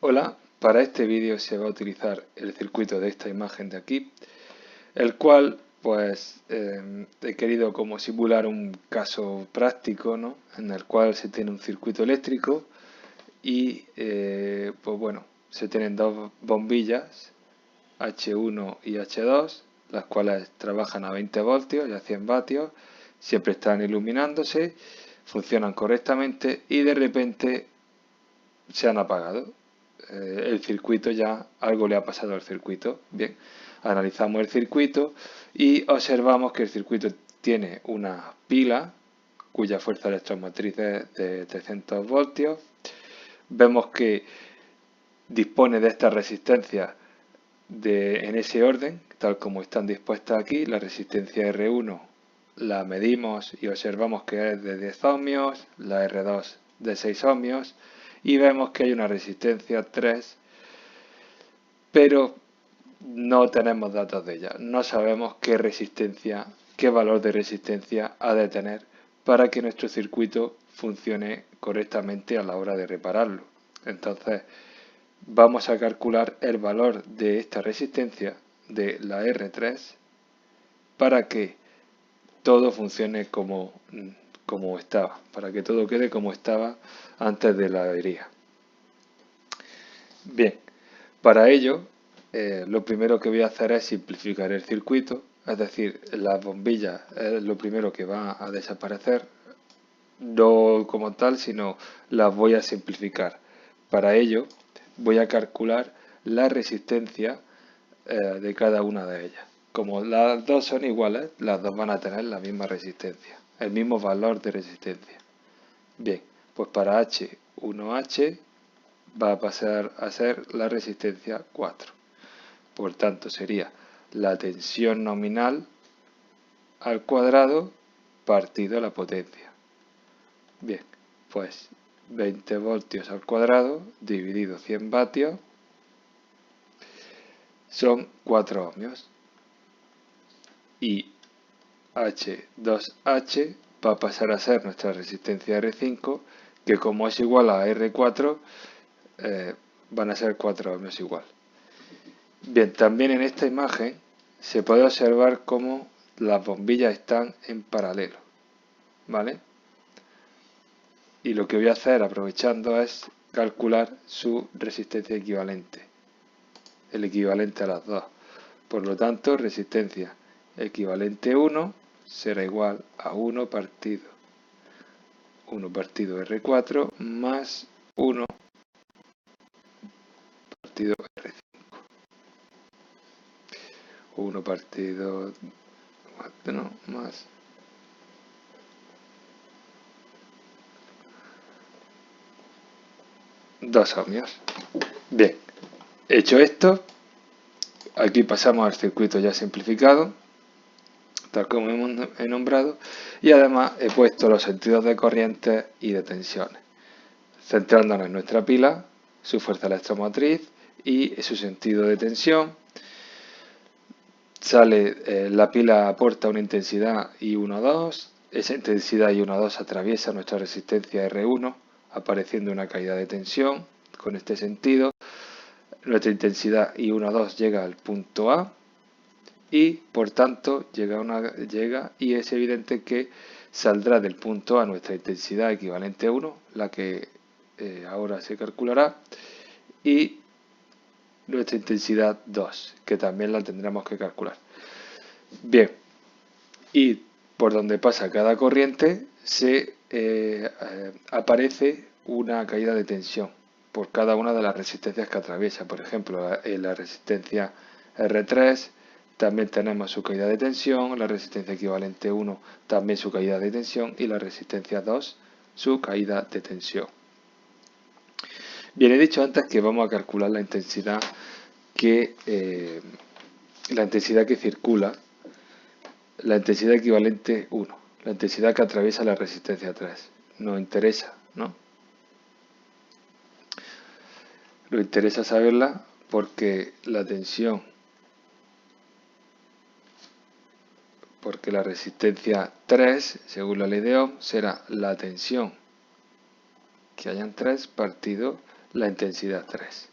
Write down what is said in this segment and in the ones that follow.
Hola, para este vídeo se va a utilizar el circuito de esta imagen de aquí, el cual he querido como simular un caso práctico, ¿no? En el cual se tiene un circuito eléctrico y se tienen dos bombillas H1 y H2, las cuales trabajan a 20 voltios y a 100 vatios, siempre están iluminándose, funcionan correctamente y de repente se han apagado. El circuito ya, algo le ha pasado al circuito. Bien, analizamos el circuito y observamos que el circuito tiene una pila cuya fuerza electromotriz es de 300 voltios. Vemos que dispone de estas resistencias en ese orden, tal como están dispuestas aquí. La resistencia R1 la medimos y observamos que es de 10 ohmios, la R2 de 6 ohmios y vemos que hay una resistencia 3, pero no tenemos datos de ella. No sabemos qué valor de resistencia ha de tener para que nuestro circuito funcione correctamente a la hora de repararlo. Entonces, vamos a calcular el valor de esta resistencia de la R3 para que todo funcione como estaba, para que todo quede como estaba antes de la avería. Bien, para ello lo primero que voy a hacer es simplificar el circuito, es decir, las bombillas es lo primero que va a desaparecer, no como tal, sino las voy a simplificar. Para ello voy a calcular la resistencia de cada una de ellas. Como las dos son iguales, las dos van a tener la misma resistencia, el mismo valor de resistencia. Bien, pues para H1H va a pasar a ser la resistencia 4. Por tanto, sería la tensión nominal al cuadrado partido la potencia. Bien, pues 20 voltios al cuadrado dividido 100 vatios son 4 ohmios. Y H2H va a pasar a ser nuestra resistencia R5, que como es igual a R4, van a ser 4 ohmios igual. Bien, también en esta imagen se puede observar cómo las bombillas están en paralelo, ¿vale? Y lo que voy a hacer aprovechando es calcular su resistencia equivalente, el equivalente a las dos. Por lo tanto, resistencia equivalente 1 será igual a 1 partido R4 más 1 partido R5. 1 partido más 2 ohmios. Bien, hecho esto, aquí pasamos al circuito ya simplificado, tal como he nombrado, y además he puesto los sentidos de corriente y de tensiones, centrándonos en nuestra pila, su fuerza electromotriz y su sentido de tensión. La pila aporta una intensidad I1,2, esa intensidad I1,2 atraviesa nuestra resistencia R1, apareciendo una caída de tensión con este sentido. Nuestra intensidad I1,2 llega al punto A y por tanto llega y es evidente que saldrá del punto A nuestra intensidad equivalente a 1, la que ahora se calculará, y nuestra intensidad 2, que también la tendremos que calcular. Bien, y por donde pasa cada corriente se aparece una caída de tensión por cada una de las resistencias que atraviesa. Por ejemplo, en la resistencia R3 también tenemos su caída de tensión, la resistencia equivalente 1 también su caída de tensión y la resistencia 2 su caída de tensión. Bien, he dicho antes que vamos a calcular la intensidad que circula, la intensidad equivalente 1, la intensidad que atraviesa la resistencia 3. Nos interesa, ¿no? Nos interesa saberla porque la resistencia 3, según la ley de Ohm, será la tensión que haya en 3 partido la intensidad 3.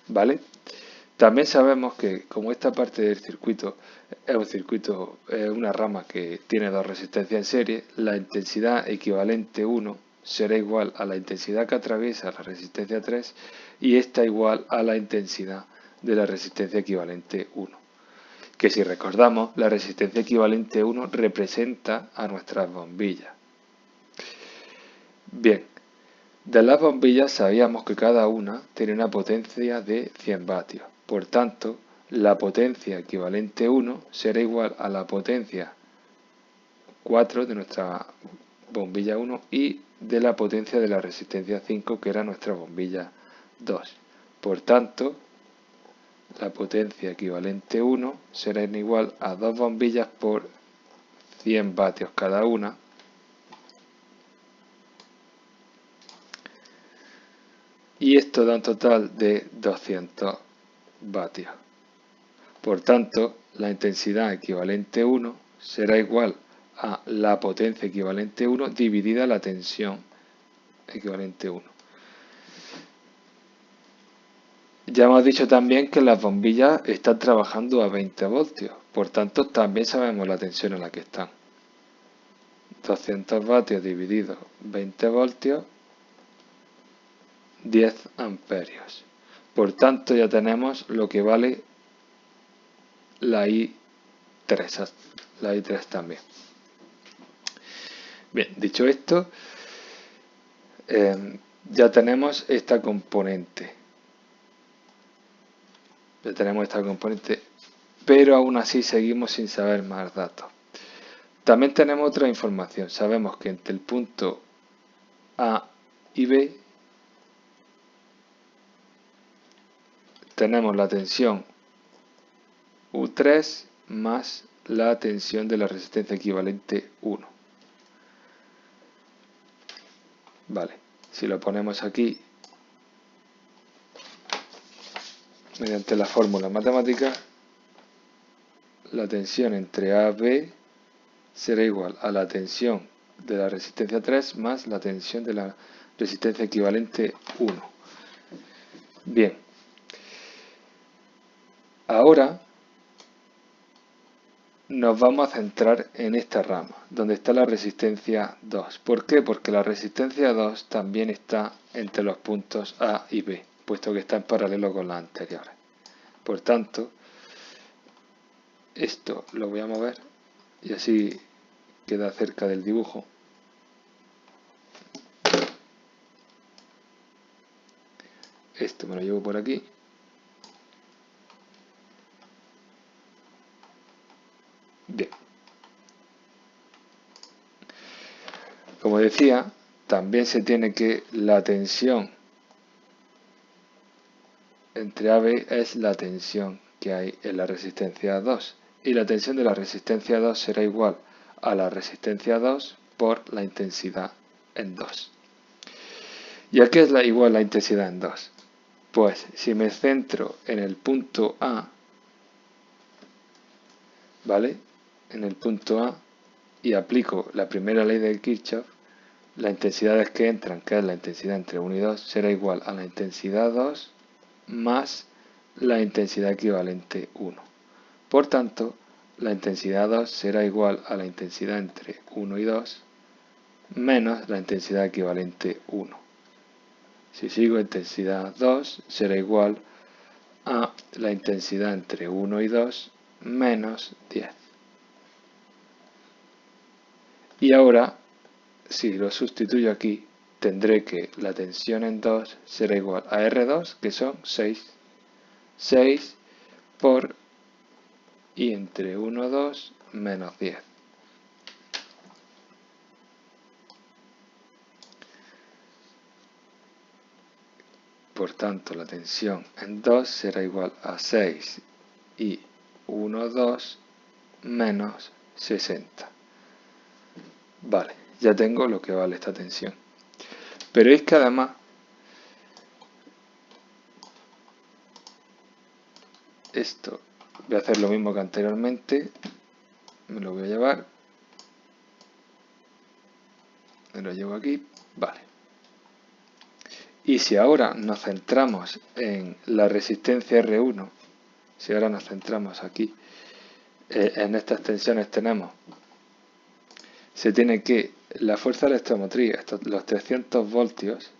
¿vale? También sabemos que como esta parte del circuito es un circuito, una rama que tiene dos resistencias en serie, la intensidad equivalente 1 será igual a la intensidad que atraviesa la resistencia 3 y esta igual a la intensidad de la resistencia equivalente 1. Que si recordamos, la resistencia equivalente 1 representa a nuestras bombillas. Bien, de las bombillas sabíamos que cada una tiene una potencia de 100 vatios. Por tanto, la potencia equivalente 1 será igual a la potencia 4 de nuestra bombilla 1 y de la potencia de la resistencia 5 que era nuestra bombilla 2. Por tanto, la potencia equivalente 1 será igual a 2 bombillas por 100 vatios cada una. Y esto da un total de 200 vatios. Por tanto, la intensidad equivalente 1 será igual a la potencia equivalente 1 dividida la tensión equivalente 1. Ya hemos dicho también que las bombillas están trabajando a 20 voltios. Por tanto, también sabemos la tensión en la que están. 200 vatios dividido 20 voltios, 10 amperios. Por tanto, ya tenemos lo que vale la I3 también. Bien, dicho esto, ya tenemos esta componente. Pero aún así seguimos sin saber más datos. También tenemos otra información. Sabemos que entre el punto A y B tenemos la tensión U3 más la tensión de la resistencia equivalente 1. Vale, si lo ponemos aquí mediante la fórmula matemática, la tensión entre A y B será igual a la tensión de la resistencia 3 más la tensión de la resistencia equivalente 1. Bien, ahora nos vamos a centrar en esta rama, donde está la resistencia 2. ¿Por qué? Porque la resistencia 2 también está entre los puntos A y B, puesto que está en paralelo con las anteriores. Por tanto, esto lo voy a mover y así queda cerca del dibujo. Esto me lo llevo por aquí. Bien. Como decía, también se tiene que la tensión entre AB es la tensión que hay en la resistencia 2. Y la tensión de la resistencia 2 será igual a la resistencia 2 por la intensidad en 2. ¿Y a qué es igual la intensidad en 2? Pues si me centro en el punto A, ¿vale? En el punto A y aplico la primera ley de Kirchhoff, las intensidades que entran, que es la intensidad entre 1 y 2, será igual a la intensidad 2 más la intensidad equivalente 1. Por tanto, la intensidad 2 será igual a la intensidad entre 1 y 2 menos la intensidad equivalente 1. Si sigo, intensidad 2 será igual a la intensidad entre 1 y 2 menos 10. Y ahora, si lo sustituyo aquí, tendré que la tensión en 2 será igual a R2, que son 6. 6 por I entre 1, 2 menos 10. Por tanto, la tensión en 2 será igual a 6 y 1, 2 menos 60. Vale, ya tengo lo que vale esta tensión. Pero es que además esto, voy a hacer lo mismo que anteriormente, me lo voy a llevar, me lo llevo aquí, vale. Y si ahora nos centramos en la resistencia R1, si ahora nos centramos aquí, en estas tensiones tenemos, se tiene que la fuerza electromotriz, los 300 voltios,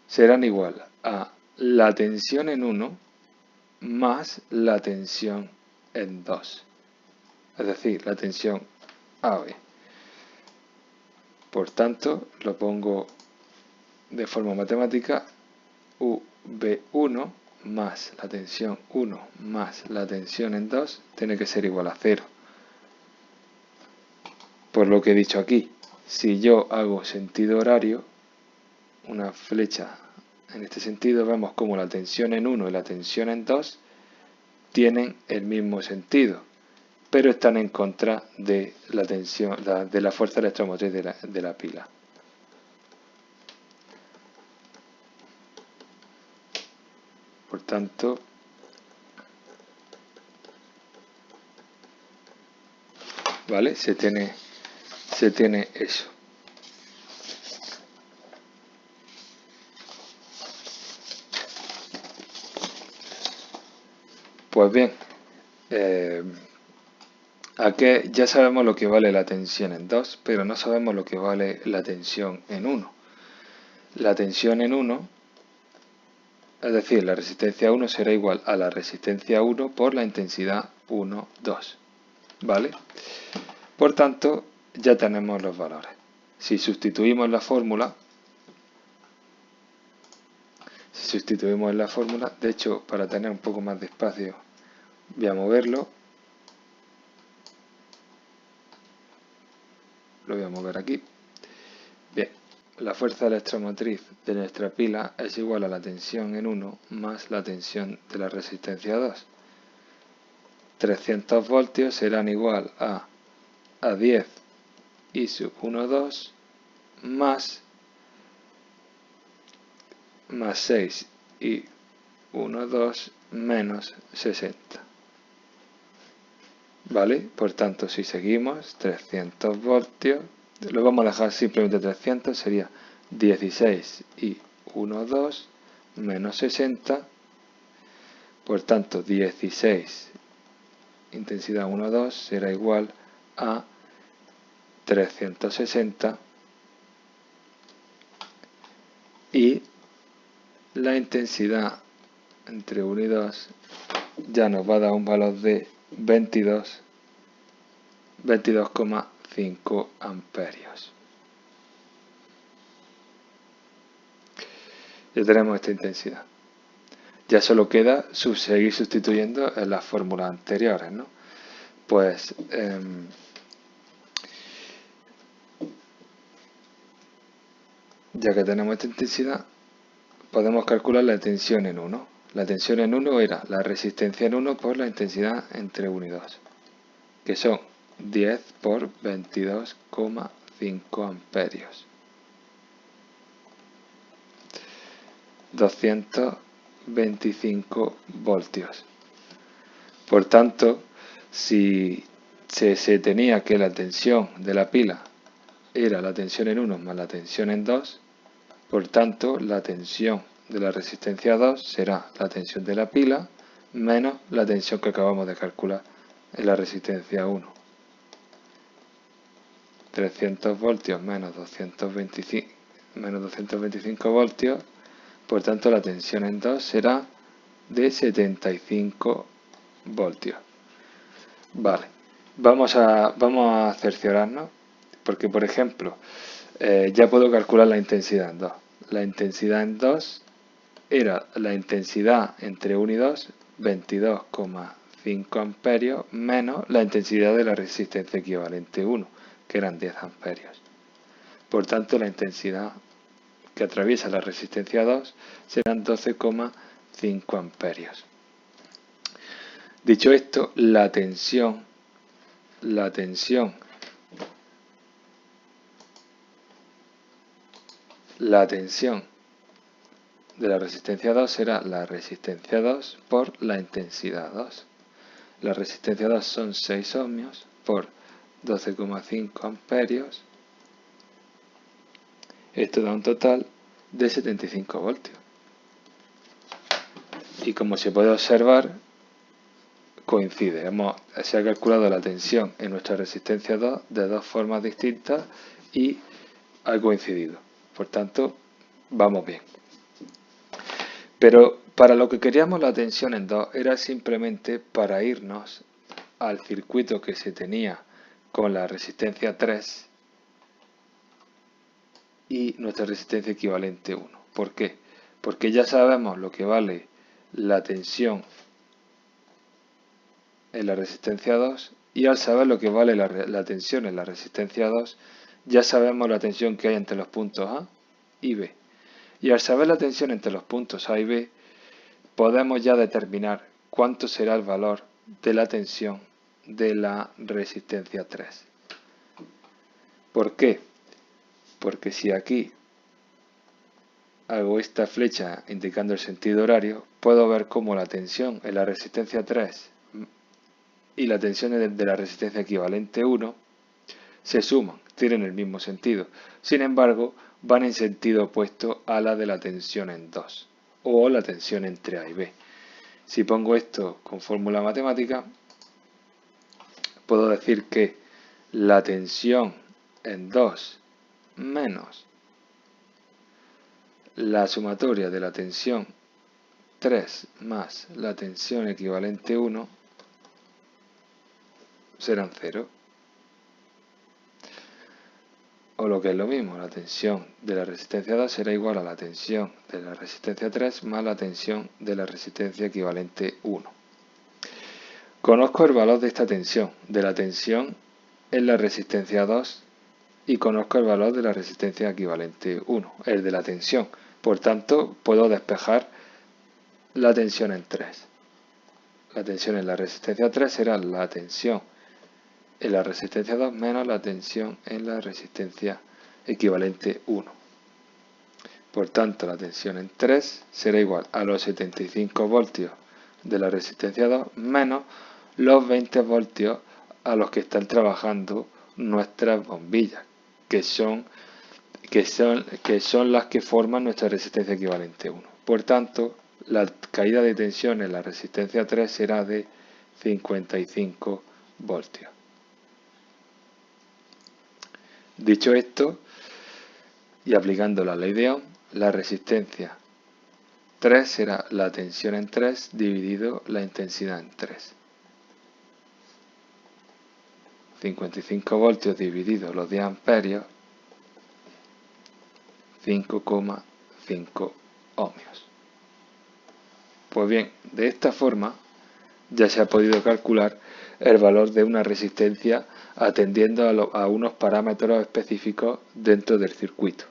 serán igual a la tensión en 1 más la tensión en 2. Es decir, la tensión AB. Por tanto, lo pongo de forma matemática, V1 más la tensión 1 más la tensión en 2 tiene que ser igual a 0. Por lo que he dicho aquí, si yo hago sentido horario, una flecha en este sentido, vemos como la tensión en 1 y la tensión en 2 tienen el mismo sentido, pero están en contra de la tensión, de la fuerza electromotriz de la pila. Por tanto, ¿vale? Se tiene eso. Pues bien, aquí ya sabemos lo que vale la tensión en 2, pero no sabemos lo que vale la tensión en 1. La tensión en 1, es decir, la resistencia 1 será igual a la resistencia 1 por la intensidad 1, 2. ¿Vale? Por tanto, ya tenemos los valores. Si sustituimos la fórmula, de hecho, para tener un poco más de espacio, voy a moverlo. Lo voy a mover aquí. Bien, la fuerza electromotriz de nuestra pila es igual a la tensión en 1 más la tensión de la resistencia 2. 300 voltios serán igual a 10 I sub 1, 2 más 6 I 1, 2 menos 60. ¿Vale? Por tanto, si seguimos, 300 voltios, lo vamos a dejar simplemente 300, sería 16 I 1, 2 menos 60. Por tanto, 16 intensidad 1, 2 será igual a 360 y la intensidad entre 1 y 2 ya nos va a dar un valor de 22,5 amperios. Ya tenemos esta intensidad. Ya solo queda seguir sustituyendo en las fórmulas anteriores, ¿no? Pues ya que tenemos esta intensidad, podemos calcular la tensión en 1. La tensión en 1 era la resistencia en 1 por la intensidad entre 1 y 2, que son 10 por 22,5 amperios. 225 voltios. Por tanto, si se tenía que la tensión de la pila era la tensión en 1 más la tensión en 2, por tanto, la tensión de la resistencia 2 será la tensión de la pila menos la tensión que acabamos de calcular en la resistencia 1. 300 voltios menos 225 voltios, por tanto la tensión en 2 será de 75 voltios. Vale, vamos a cerciorarnos, porque por ejemplo, ya puedo calcular la intensidad en 2. La intensidad en 2 era la intensidad entre 1 y 2, 22,5 amperios, menos la intensidad de la resistencia equivalente 1, que eran 10 amperios. Por tanto, la intensidad que atraviesa la resistencia 2 serán 12,5 amperios. Dicho esto, la tensión de la resistencia 2 será la resistencia 2 por la intensidad 2. La resistencia 2 son 6 ohmios por 12,5 amperios Esto da un total de 75 voltios. Y como se puede observar, coincide. Se ha calculado la tensión en nuestra resistencia 2 de dos formas distintas y ha coincidido. Por tanto, vamos bien. Pero para lo que queríamos la tensión en 2 era simplemente para irnos al circuito que se tenía con la resistencia 3 y nuestra resistencia equivalente 1. ¿Por qué? Porque ya sabemos lo que vale la tensión en la resistencia 2 y al saber lo que vale la tensión en la resistencia 2 ya sabemos la tensión que hay entre los puntos A y B. Y al saber la tensión entre los puntos A y B podemos ya determinar cuánto será el valor de la tensión de la resistencia 3. ¿Por qué? Porque si aquí hago esta flecha indicando el sentido horario, puedo ver cómo la tensión en la resistencia 3 y la tensión de la resistencia equivalente 1 se suman, tienen el mismo sentido. Sin embargo, van en sentido opuesto a la de la tensión en 2 o la tensión entre A y B. Si pongo esto con fórmula matemática, puedo decir que la tensión en 2 menos la sumatoria de la tensión 3 más la tensión equivalente 1 serán 0. O lo que es lo mismo, la tensión de la resistencia 2 será igual a la tensión de la resistencia 3 más la tensión de la resistencia equivalente 1. Conozco el valor de esta tensión, de la tensión en la resistencia 2 y conozco el valor de la resistencia equivalente 1, el de la tensión. Por tanto, puedo despejar la tensión en 3. La tensión en la resistencia 3 será la tensión en la resistencia 2 menos la tensión en la resistencia equivalente 1. Por tanto, la tensión en 3 será igual a los 75 voltios de la resistencia 2 menos los 20 voltios a los que están trabajando nuestras bombillas, que son las que forman nuestra resistencia equivalente 1. Por tanto, la caída de tensión en la resistencia 3 será de 55 voltios. Dicho esto, y aplicando la ley de Ohm, la resistencia 3 será la tensión en 3 dividido la intensidad en 3. 55 voltios dividido los 10 amperios, 5,5 ohmios. Pues bien, de esta forma ya se ha podido calcular el valor de una resistencia atendiendo a unos parámetros específicos dentro del circuito.